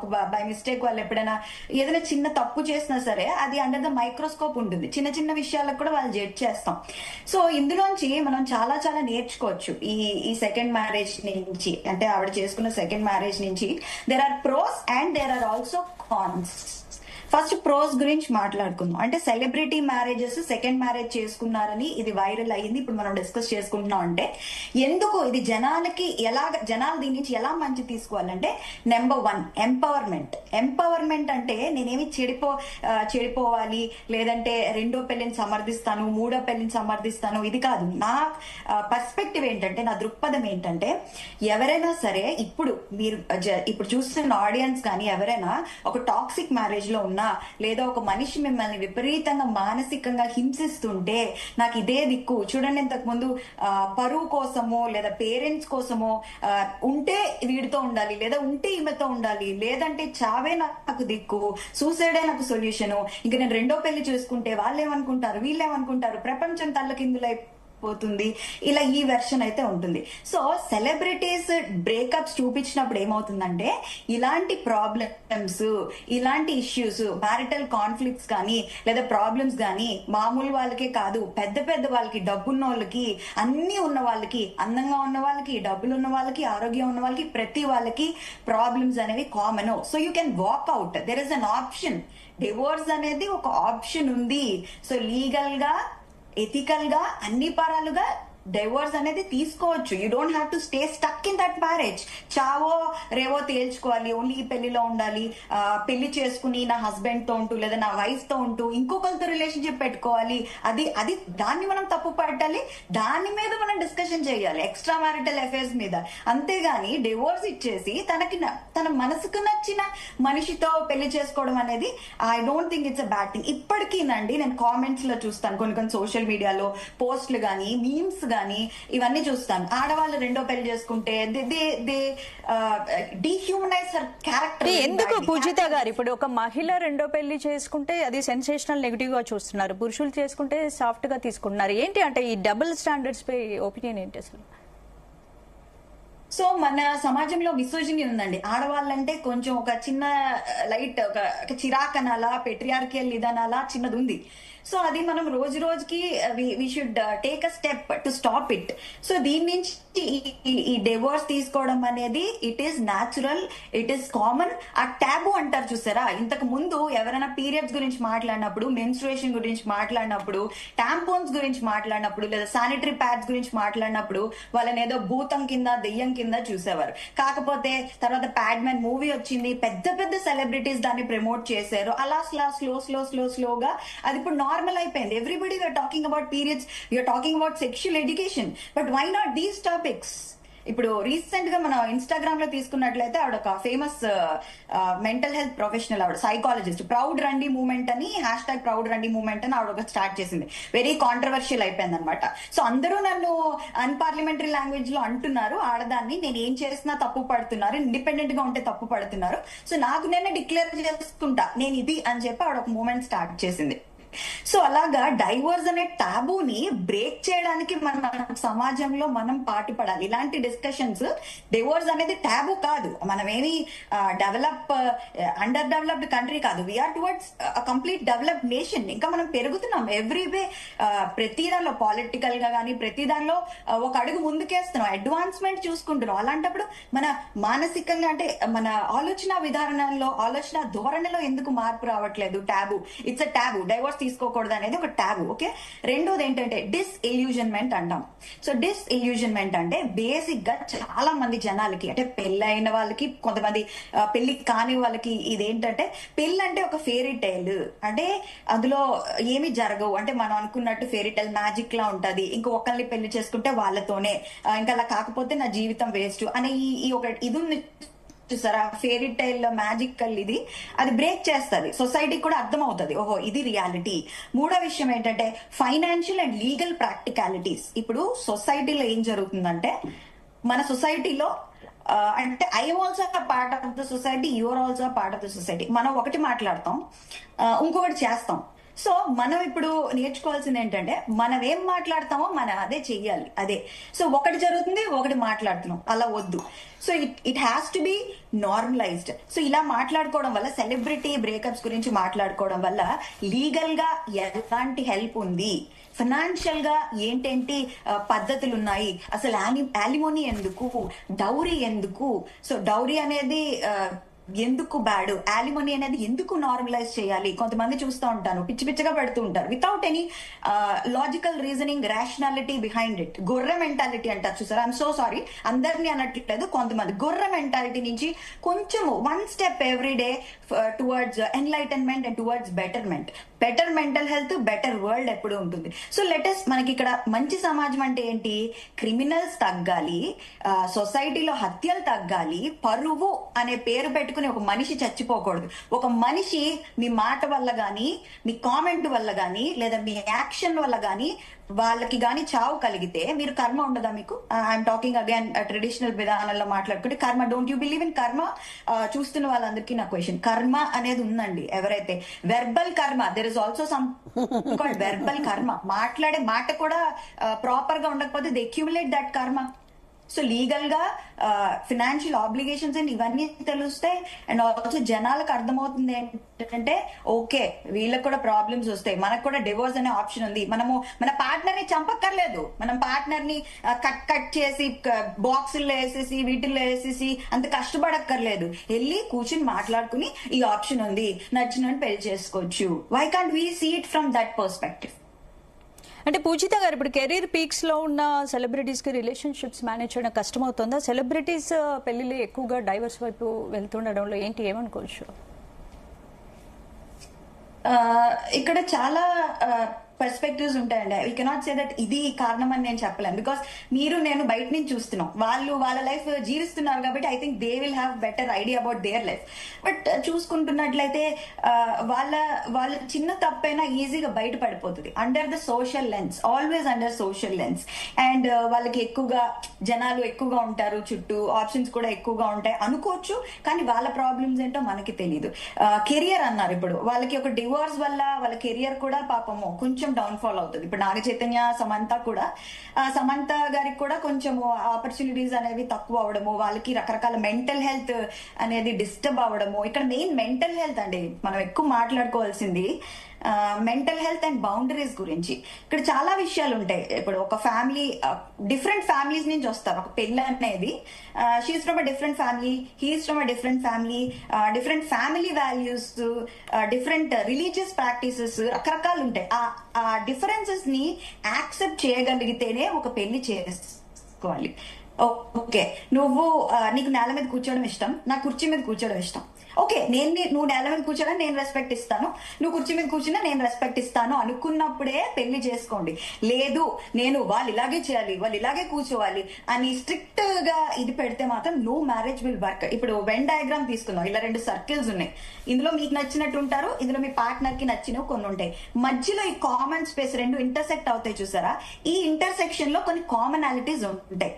ఒక by mistake వాళ్ళు ఎప్పుడైనా ఏదైనా చిన్న తప్పు చేసినా సరే అది అండర్ ద మైక్రోస్కోప్ ఉంటుంది. చిన్న చిన్న విషయాలకు కూడా వాళ్ళు జడ్జ్ చేస్తాం. సో ఇందులోంచి మనం చాలా చాలా నేర్చుకోవచ్చు ఈ సెకండ్ మ్యారేజ్ నుంచి. అంటే ఆవిడ చేసుకున్న సెకండ్ మ్యారేజ్ నుంచి there are pros and there are also cons. First pros గురించి మాట్లాడుకుందాం. అంటే సెలబ్రిటీ మ్యారేజెస్ సెకండ్ మ్యారేజ్ చేసుకున్నారని ఇది వైరల్ అయ్యింది, ఇప్పుడు మనం డిస్కస్ చేసుకుంటున్నాం. అంటే ఎందుకు ఇది జనాలకి జనాలు దీని నుంచి ఎలా మంచి తీసుకోవాలంటే, నెంబర్ 1 ఎంపవర్మెంట్. ఎంపవర్మెంట్ అంటే నేనేమి చెడిపోవాలి, లేదంటే రెండో పెళ్లిని సమర్థిస్తాను, మూడో పెళ్లిని సమర్థిస్తాను, ఇది కాదు. నా పర్స్పెక్టివ్ ఏంటంటే, నా దృక్పథం ఏంటంటే, ఎవరైనా సరే ఇప్పుడు చూస్తున్న ఆడియన్స్ కానీ ఎవరైనా ఒక టాక్సిక్ మ్యారేజ్ లో ఉన్న, లేదా ఒక మనిషి మిమ్మల్ని విపరీతంగా మానసికంగా హింసిస్తుంటే నాకు ఇదే దిక్కు. చూడండి, ఇంతకు ముందు పరువు కోసమో లేదా పేరెంట్స్ కోసమో ఉంటే వీడితో ఉండాలి, లేదా ఉంటే ఈమెతో ఉండాలి, లేదంటే చావే నాకు దిక్కు, సూసైడే నాకు సొల్యూషన్, ఇంకా నేను రెండో పెళ్లి చూసుకుంటే వాళ్ళు ఏమనుకుంటారు, వీళ్ళు ఏమనుకుంటారు, ప్రపంచం తల్లకిందులై పోతుంది, ఇలా ఈ వెర్షన్ అయితే ఉంటుంది. సో సెలబ్రిటీస్ బ్రేకప్స్ చూపించినప్పుడు ఏమవుతుందంటే, ఇలాంటి ప్రాబ్లమ్స్, ఇలాంటి ఇష్యూస్, మ్యారిటల్ కాన్ఫ్లిక్ట్స్ కానీ లేదా ప్రాబ్లమ్స్ కానీ మామూలు వాళ్ళకే కాదు, పెద్ద పెద్ద వాళ్ళకి, డబ్బున్న వాళ్ళకి, అన్ని ఉన్న వాళ్ళకి, అందంగా ఉన్న వాళ్ళకి, డబ్బులు ఉన్న వాళ్ళకి, ఆరోగ్యం ఉన్న వాళ్ళకి, ప్రతి వాళ్ళకి ప్రాబ్లమ్స్ అనేవి common. So you can walk out. There is an option. Divorce అనేది ఒక ఆప్షన్ ఉంది. సో లీగల్ గా, ఎథికల్ గా, అన్ని పరాలుగా డైవోర్స్ అనేది తీసుకోవచ్చు. You don't have to stay stuck in that marriage. చావో రేవో తేల్చుకోవాలి, ఓన్లీ ఈ పెళ్లిలో ఉండాలి, పెళ్లి చేసుకుని నా హస్బెండ్ తో ఉంటూ లేదా నా వైఫ్ తో ఉంటూ ఇంకొకరితో రిలేషన్షిప్ పెట్టుకోవాలి, అది దాన్ని మనం తప్పు పట్టాలి, దాని మీద మనం డిస్కషన్ చేయాలి, ఎక్స్ట్రా మ్యారిటల్ అఫైర్స్ మీద. అంతేగాని డివోర్స్ ఇచ్చేసి తన మనసుకు నచ్చిన మనిషితో పెళ్లి చేసుకోవడం అనేది I don't think it's a bad thing. ఇప్పటికీనండి నేను కామెంట్స్ లో చూస్తాను, కొన్ని సోషల్ మీడియాలో పోస్టులు కానీ, మీమ్స్ గానీ ఇవన్నీ చూస్తాను. ఆడవాళ్ళు రెండో పెళ్లి చేసుకుంటే డీహ్యూమనైజ్ క్యారెక్టర్. ఎందుకు పూజిత గారు, ఇప్పుడు ఒక మహిళ రెండో పెళ్లి చేసుకుంటే అది సెన్సేషనల్, నెగిటివ్ గా చూస్తున్నారు, పురుషులు చేసుకుంటే సాఫ్ట్ గా తీసుకుంటున్నారు. ఏంటి అంటే ఈ డబుల్ స్టాండర్డ్స్ పై ఒపీనియన్ ఏంటి అసలు? సో మన సమాజంలో మిసోజినీ ఉందండి. ఆడవాళ్ళంటే కొంచెం ఒక చిన్న లైట్ ఒక చిరాకనాలా, పెట్రియార్కియల్ ఇదనాలా చిన్నది ఉంది. సో అది మనం రోజు రోజుకి we should take a step to stop it. So దీని నుంచి ఈ డివోర్స్ తీసుకోవడం అనేది it is natural, it is common. ఆ ట్యాబు అంటారు చూసారా, ఇంతకు ముందు ఎవరైనా పీరియడ్స్ గురించి మాట్లాడినప్పుడు, మెన్స్ట్రుయేషన్ గురించి మాట్లాడినప్పుడు, టాంపోన్స్ గురించి మాట్లాడినప్పుడు, లేదా శానిటరీ ప్యాడ్స్ గురించి మాట్లాడినప్పుడు వాళ్ళని ఏదో భూతం కింద, దెయ్యం కింద చూసేవారు. కాకపోతే తర్వాత ప్యాడ్ మ్యాన్ మూవీ వచ్చింది, పెద్ద పెద్ద సెలబ్రిటీస్ దాన్ని ప్రమోట్ చేశారు. అలా స్లోగా అది ఇప్పుడు నార్మల్ అయిపోయింది. Everybody we're talking about periods, we're talking about sexual education, but why not these topics? ఇప్పుడు రీసెంట్ గా మనం ఇన్స్టాగ్రామ్ లో తీసుకున్నట్లయితే ఆవిడ ఒక ఫేమస్ మెంటల్ హెల్త్ ప్రొఫెషనల్, ఆవిడ సైకాలజిస్ట్. ప్రౌడ్ రండి మూవ్మెంట్ అని #ప్రౌడ్ రండి మూవ్మెంట్ అని ఆవిడ ఒక స్టార్ట్ చేసింది. వెరీ కాంట్రవర్షియల్ అయిపోయింది అనమాట. సో అందరూ నన్ను అన్పార్లమెంటరీ లాంగ్వేజ్ లో అంటున్నారు, ఆడదాన్ని నేను ఏం చేసినా తప్పు పడుతున్నారు, ఇండిపెండెంట్ గా ఉంటే తప్పు పడుతున్నారు. సో నాకు నేను డిక్లేర్ చేసుకుంటా నేను ఇది అని చెప్పి ఆవిడ ఒక మూవ్మెంట్ స్టార్ట్ చేసింది. సో అలాగా డైవోర్స్ అనే టాబూని బ్రేక్ చేయడానికి మన సమాజంలో మనం పాటుపడాలి. ఇలాంటి డిస్కషన్స్, డివోర్స్ అనేది టాబూ కాదు, మనమేమి అండర్ డెవలప్డ్ కంట్రీ కాదు, we're towards complete developed nation. ఇంకా మనం పెరుగుతున్నాం ఎవ్రీ వే, ప్రతి దానిలో పాలిటికల్ గా కానీ ప్రతి దానిలో ఒక అడుగు ముందుకేస్తున్నాం, అడ్వాన్స్మెంట్ చూసుకుంటున్నాం. అలాంటప్పుడు మన మానసికంగా అంటే మన ఆలోచన విధానంలో, ఆలోచన ధోరణిలో ఎందుకు మార్పు రావట్లేదు? Taboo, it's a taboo. Divorce తీసుకోకూడదు అనేది ఒక టాబు. ఓకే, రెండోది ఏంటంటే డిస్ఇల్యూజన్మెంట్ అంటాం. సో డిస్ఇల్యూజన్మెంట్ అంటే బేసిక్ గా చాలా మంది జనాలకి, అంటే పెళ్ళైన వాళ్ళకి, కొంతమంది పెళ్లి కాని వాళ్ళకి ఇదేంటంటే, పెళ్ళి అంటే ఒక ఫెయిరీ టైల్, అంటే అందులో ఏమి జరగవు, అంటే మనం అనుకున్నట్టు ఫెయిరీ టైల్ మ్యాజిక్ లా ఉంటది, ఇంకా ఒకరిని పెళ్లి చేసుకుంటే వాళ్ళతోనే, ఇంకా అలా కాకపోతే నా జీవితం వేస్ట్ అనే ఈ ఒక ఇది ఉంది చూసారా, ఫెయిరీ టైల్ మ్యాజికల్, ఇది అది బ్రేక్ చేస్తుంది. సొసైటీకి కూడా అర్థం అవుతుంది, ఓహో ఇది రియాలిటీ. మూడో విషయం ఏంటంటే ఫైనాన్షియల్ అండ్ లీగల్ ప్రాక్టికాలిటీస్. ఇప్పుడు సొసైటీలో ఏం జరుగుతుందంటే, మన సొసైటీలో అంటే I'm also part of the society, your also part of the society. మనం ఒకటి మాట్లాడతాం, ఇంకొకటి చేస్తాం. సో మనం ఇప్పుడు నేర్చుకోవాల్సింది ఏంటంటే మనం ఏం మాట్లాడతామో మనం అదే చెయ్యాలి. అదే సో ఒకటి జరుగుతుంది, ఒకటి మాట్లాడుతున్నాం, అలా వద్దు. So it has to be normalised. So ఇలా మాట్లాడుకోవడం వల్ల, సెలబ్రిటీ బ్రేకప్స్ గురించి మాట్లాడుకోవడం వల్ల లీగల్ గా ఎలాంటి హెల్ప్ ఉంది, ఫైనాన్షియల్ గా ఏంటేంటి పద్ధతులు ఉన్నాయి, అసలు యాలిమోనీ ఎందుకు, డౌరీ ఎందుకు, సో డౌరీ అనేది ఎందుకు బ్యాడ్, యాలిమనీ అనేది ఎందుకు నార్మలైజ్ చేయాలి. కొంతమంది చూస్తూ ఉంటాను, పిచ్చి పిచ్చిగా పెడుతూ ఉంటారు without any logical reasoning, rationality behind it. గొర్రె మెంటాలిటీ అంటారు చూసారు. ఐఎమ్ సో సారీ, అందరినీ అనట్లేదు, కొంతమంది గొర్రె మెంటాలిటీ నుంచి కొంచెము one step every day towards enlightenment and towards betterment. Better mental health, better world ఎప్పుడు ఉంటుంది. సో లెటెస్ట్ మనకి ఇక్కడ మంచి సమాజం అంటే ఏంటి, క్రిమినల్స్ తగ్గాలి, సొసైటీలో హత్యలు తగ్గాలి, పరువు అనే పేరు పెట్టుకుని ఒక మనిషి చచ్చిపోకూడదు. ఒక మనిషి మీ మాట వల్ల గాని, మీ కామెంట్ వల్ల గాని, లేదా మీ యాక్షన్ వల్ల గాని వాళ్ళకి గాని చావు కలిగితే మీరు కర్మ ఉండదా మీకు? ఐఎమ్ టాకింగ్ అగైన్ ట్రెడిషనల్ విధానంలో మాట్లాడుకుంటే కర్మ, don't you believe in karma? చూస్తున్న వాళ్ళందరికీ నా క్వశ్చన్, కర్మ అనేది ఉందండి ఎవరైతే? వెర్బల్ కర్మ, there is also some called verbal కర్మ. మాట్లాడే మాట కూడా ప్రాపర్ గా ఉండకపోతే దే అక్యుములేట్ దట్ కర్మ. సో లీగల్ గా ఫినాన్షియల్ ఆబ్లిగేషన్స్ అండ్ ఇవన్నీ తెలుస్తాయి. అండ్ ఆల్సో జనాలకు అర్థమవుతుంది ఏంటంటే ఓకే వీళ్ళకి కూడా ప్రాబ్లమ్స్ వస్తాయి, మనకు కూడా డివోర్స్ అనే ఆప్షన్ ఉంది. మనము మన పార్ట్నర్ ని చంపక్కర్లేదు, మనం పార్ట్నర్ ని కట్ చేసి బాక్సుల్లో వేసేసి వీటిల్లో వేసేసి అంత కష్టపడక్కర్లేదు. వెళ్ళి కూర్చుని మాట్లాడుకుని ఈ ఆప్షన్ ఉంది, నచ్చిన పెళ్లి చేసుకోవచ్చు. Why can't we see it from that perspective? అంటే పూజిత గారు, ఇప్పుడు కెరీర్ పీక్స్ లో ఉన్న సెలబ్రిటీస్ కి రిలేషన్షిప్స్ మేనేజ్ చేయడం కష్టమవుతుందా? సెలబ్రిటీస్ పెళ్లిళ్ళు ఎక్కువగా డైవర్స్ వైపు వెళ్తుండడంలో ఏంటి ఏమనుకోవచ్చు? ఇక్కడ చాలా పర్స్పెక్టివ్స్ ఉంటాయండి. వీ కెనాట్ సే దట్ ఇది కారణం అని నేను చెప్పలేను. బికాస్ మీరు నేను బయట నుంచి చూస్తున్నాం, వాళ్ళు వాళ్ళ లైఫ్ జీవిస్తున్నారు కాబట్టి I think they will have better idea about their life. But చూసుకుంటున్నట్లయితే వాళ్ళ చిన్న తప్పైనా ఈజీగా బయట పడిపోతుంది under the social lens, always under social lens. And వాళ్ళకి ఎక్కువగా జనాలు ఎక్కువగా ఉంటారు, చుట్టూ ఆప్షన్స్ కూడా ఎక్కువగా ఉంటాయి అనుకోవచ్చు, కానీ వాళ్ళ ప్రాబ్లమ్స్ ఏంటో మనకి తెలియదు. కెరియర్ అన్నారు, ఇప్పుడు వాళ్ళకి ఒక డివోర్స్ వల్ల వాళ్ళ కెరియర్ కూడా పాపము కొంచెం డౌన్ ఫాల్ అవుతుంది. ఇప్పుడు నాగ చైతన్య, సమంత కూడా, సమంత గారికి కూడా కొంచెం ఆపర్చునిటీస్ అనేవి తక్కువ అవడము, వాళ్ళకి రకరకాల మెంటల్ హెల్త్ అనేది డిస్టర్బ్ అవ్వడము. ఇక్కడ మెయిన్ మెంటల్ హెల్త్ అండి మనం ఎక్కువ మాట్లాడుకోవాల్సింది, మెంటల్ హెల్త్ అండ్ బౌండరీస్ గురించి. ఇక్కడ చాలా విషయాలు ఉంటాయి. ఇప్పుడు ఒక ఫ్యామిలీ డిఫరెంట్ ఫ్యామిలీస్ నుంచి వస్తారు. ఒక పెళ్ళి అనేది she's from a different family, he's from a different family, different family values, different religious practices, రకరకాలు ఉంటాయి. ఆ డిఫరెన్సెస్ ని యాక్సెప్ట్ చేయగలిగితేనే ఒక పెళ్లి చేసుకోవాలి. ఓకే నువ్వు నీకు నేల మీద కూర్చోవడం ఇష్టం, నా కుర్చీ మీద కూర్చోవడం ఇష్టం. ఓకే నువ్వు నేల మీద కూర్చోవడం నేను రెస్పెక్ట్ ఇస్తాను, నువ్వు కుర్చీ మీద కూర్చున్నా నేను రెస్పెక్ట్ ఇస్తాను అనుకున్నప్పుడే పెళ్లి చేసుకోండి. లేదు నేను వాళ్ళు ఇలాగే చేయాలి, వాళ్ళు ఇలాగే కూర్చోవాలి అని స్ట్రిక్ట్ గా ఇది పెడితే మాత్రం నో మ్యారేజ్ విల్ వర్క్. ఇప్పుడు వెన్ డయాగ్రామ్ తీసుకుందాం, ఇలా 2 సర్కిల్స్ ఉన్నాయి, ఇందులో మీకు నచ్చినట్టు ఉంటారు, ఇందులో మీ పార్ట్నర్ కి నచ్చినవి కొన్ని ఉంటాయి. మధ్యలో ఈ కామన్ స్పేస్ 2 ఇంటర్సెక్ట్ అవుతాయి చూసారా? ఈ ఇంటర్సెక్షన్ లో కొన్ని కామనాలిటీస్ ఉంటాయి.